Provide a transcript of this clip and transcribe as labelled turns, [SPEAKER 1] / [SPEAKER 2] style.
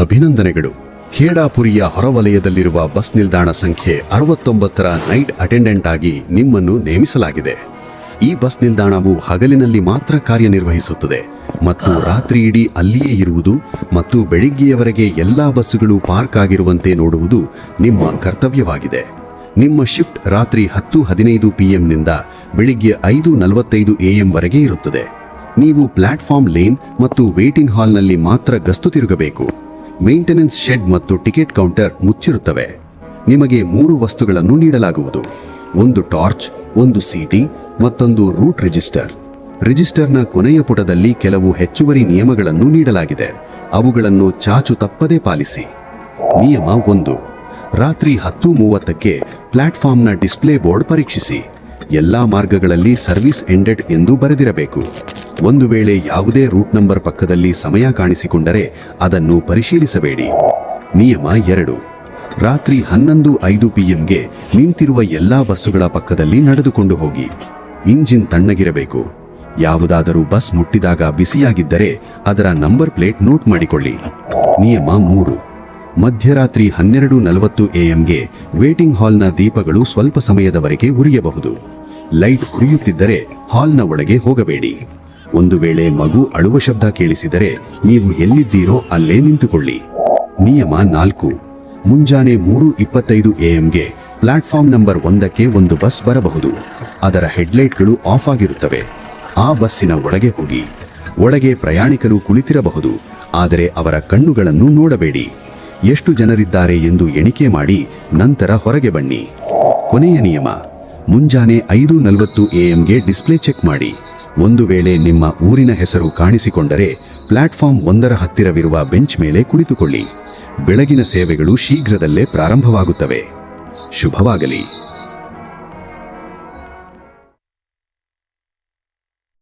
[SPEAKER 1] ಅಭಿನಂದನೆಗಳು. ಖೇಡಾಪುರಿಯ ಹೊರವಲಯದಲ್ಲಿರುವ ಬಸ್ ನಿಲ್ದಾಣ ಸಂಖ್ಯೆ 69ರ ನೈಟ್ ಅಟೆಂಡೆಂಟ್ ಆಗಿ ನಿಮ್ಮನ್ನು ನೇಮಿಸಲಾಗಿದೆ. ಈ ಬಸ್ ನಿಲ್ದಾಣವು ಹಗಲಿನಲ್ಲಿ ಮಾತ್ರ ಕಾರ್ಯನಿರ್ವಹಿಸುತ್ತದೆ ಮತ್ತು ರಾತ್ರಿ ಇಡೀ ಅಲ್ಲಿಯೇ ಇರುವುದು ಮತ್ತು ಬೆಳಿಗ್ಗೆಯವರೆಗೆ ಎಲ್ಲಾ ಬಸ್ಸುಗಳು ಪಾರ್ಕ್ ಆಗಿರುವಂತೆ ನೋಡುವುದು ನಿಮ್ಮ ಕರ್ತವ್ಯವಾಗಿದೆ. ನಿಮ್ಮ ಶಿಫ್ಟ್ ರಾತ್ರಿ 10:15 PM-ನಿಂದ ಬೆಳಿಗ್ಗೆ 5:45 AM ವರೆಗೆ ಇರುತ್ತದೆ. ನೀವು ಪ್ಲಾಟ್ಫಾರ್ಮ್ ಲೇನ್ ಮತ್ತು ವೇಟಿಂಗ್ ಹಾಲ್ನಲ್ಲಿ ಮಾತ್ರ ಗಸ್ತು ತಿರುಗಬೇಕು. ಮೇಂಟೆನೆನ್ಸ್ ಶೆಡ್ ಮತ್ತು ಟಿಕೆಟ್ ಕೌಂಟರ್ ಮುಚ್ಚಿರುತ್ತವೆ. ನಿಮಗೆ 3 ವಸ್ತುಗಳನ್ನು ನೀಡಲಾಗುವುದು: ಒಂದು ಟಾರ್ಚ್, ಒಂದು ಸಿಟಿ ಮತ್ತೊಂದು ರೂಟ್ ರಿಜಿಸ್ಟರ್. ರಿಜಿಸ್ಟರ್ನ ಕೊನೆಯ ಪುಟದಲ್ಲಿ ಕೆಲವು ಹೆಚ್ಚುವರಿ ನಿಯಮಗಳನ್ನು ನೀಡಲಾಗಿದೆ. ಅವುಗಳನ್ನು ಚಾಚು ತಪ್ಪದೇ ಪಾಲಿಸಿ. ನಿಯಮ 1. ರಾತ್ರಿ 10:30ಕ್ಕೆ ಪ್ಲಾಟ್ಫಾರ್ಮ್ನ ಡಿಸ್ಪ್ಲೇ ಬೋರ್ಡ್ ಪರೀಕ್ಷಿಸಿ. ಎಲ್ಲಾ ಮಾರ್ಗಗಳಲ್ಲಿ ಸರ್ವಿಸ್ ಎಂಡೆಡ್ ಎಂದು ಬರೆದಿರಬೇಕು. ಒಂದು ವೇಳೆ ಯಾವುದೇ ರೂಟ್ ನಂಬರ್ ಪಕ್ಕದಲ್ಲಿ ಸಮಯ ಕಾಣಿಸಿಕೊಂಡರೆ ಅದನ್ನು ಪರಿಶೀಲಿಸಬೇಡಿ. ನಿಯಮ 2. ರಾತ್ರಿ 11:05 PM-ಗೆ ನಿಂತಿರುವ ಎಲ್ಲಾ ಬಸ್ಸುಗಳ ಪಕ್ಕದಲ್ಲಿ ನಡೆದುಕೊಂಡು ಹೋಗಿ. ಇಂಜಿನ್ ತಣ್ಣಗಿರಬೇಕು. ಯಾವುದಾದರೂ ಬಸ್ ಮುಟ್ಟಿದಾಗ ಬಿಸಿಯಾಗಿದ್ದರೆ ಅದರ ನಂಬರ್ ಪ್ಲೇಟ್ ನೋಟ್ ಮಾಡಿಕೊಳ್ಳಿ. ನಿಯಮ 3. ಮಧ್ಯರಾತ್ರಿ 12:40 AM-ಗೆ ವೇಟಿಂಗ್ ಹಾಲ್ನ ದೀಪಗಳು ಸ್ವಲ್ಪ ಸಮಯದವರೆಗೆ ಉರಿಯಬಹುದು. ಲೈಟ್ ಉರಿಯುತ್ತಿದ್ದರೆ ಹಾಲ್ನ ಒಳಗೆ ಹೋಗಬೇಡಿ. ಒಂದು ವೇಳೆ ಮಗು ಅಳುವ ಶಬ್ದ ಕೇಳಿಸಿದರೆ ನೀವು ಎಲ್ಲಿದ್ದೀರೋ ಅಲ್ಲೇ ನಿಂತುಕೊಳ್ಳಿ. ನಿಯಮ 4. ಮುಂಜಾನೆ 3:25 AM-ಗೆ ಪ್ಲಾಟ್ಫಾರ್ಮ್ ನಂಬರ್ 1ಕ್ಕೆ ಒಂದು ಬಸ್ ಬರಬಹುದು. ಅದರ ಹೆಡ್ಲೈಟ್ಗಳು ಆಫ್ ಆಗಿರುತ್ತವೆ. ಆ ಬಸ್ಸಿನ ಒಳಗೆ ಹೋಗಿ. ಒಳಗೆ ಪ್ರಯಾಣಿಕರು ಕುಳಿತಿರಬಹುದು, ಆದರೆ ಅವರ ಕಣ್ಣುಗಳನ್ನು ನೋಡಬೇಡಿ. ಎಷ್ಟು ಜನರಿದ್ದಾರೆ ಎಂದು ಎಣಿಕೆ ಮಾಡಿ ನಂತರ ಹೊರಗೆ ಬನ್ನಿ. ಕೊನೆಯ ನಿಯಮ: ಮುಂಜಾನೆ 5:40 AM-ಗೆ ಡಿಸ್ಪ್ಲೇ ಚೆಕ್ ಮಾಡಿ. ಒಂದು ವೇಳೆ ನಿಮ್ಮ ಊರಿನ ಹೆಸರು ಕಾಣಿಸಿಕೊಂಡರೆ ಪ್ಲಾಟ್ಫಾರ್ಮ್ 1ರ ಹತ್ತಿರವಿರುವ ಬೆಂಚ್ ಮೇಲೆ ಕುಳಿತುಕೊಳ್ಳಿ. ಬೆಳಗಿನ ಸೇವೆಗಳು ಶೀಘ್ರದಲ್ಲೇ ಪ್ರಾರಂಭವಾಗುತ್ತವೆ. ಶುಭವಾಗಲಿ.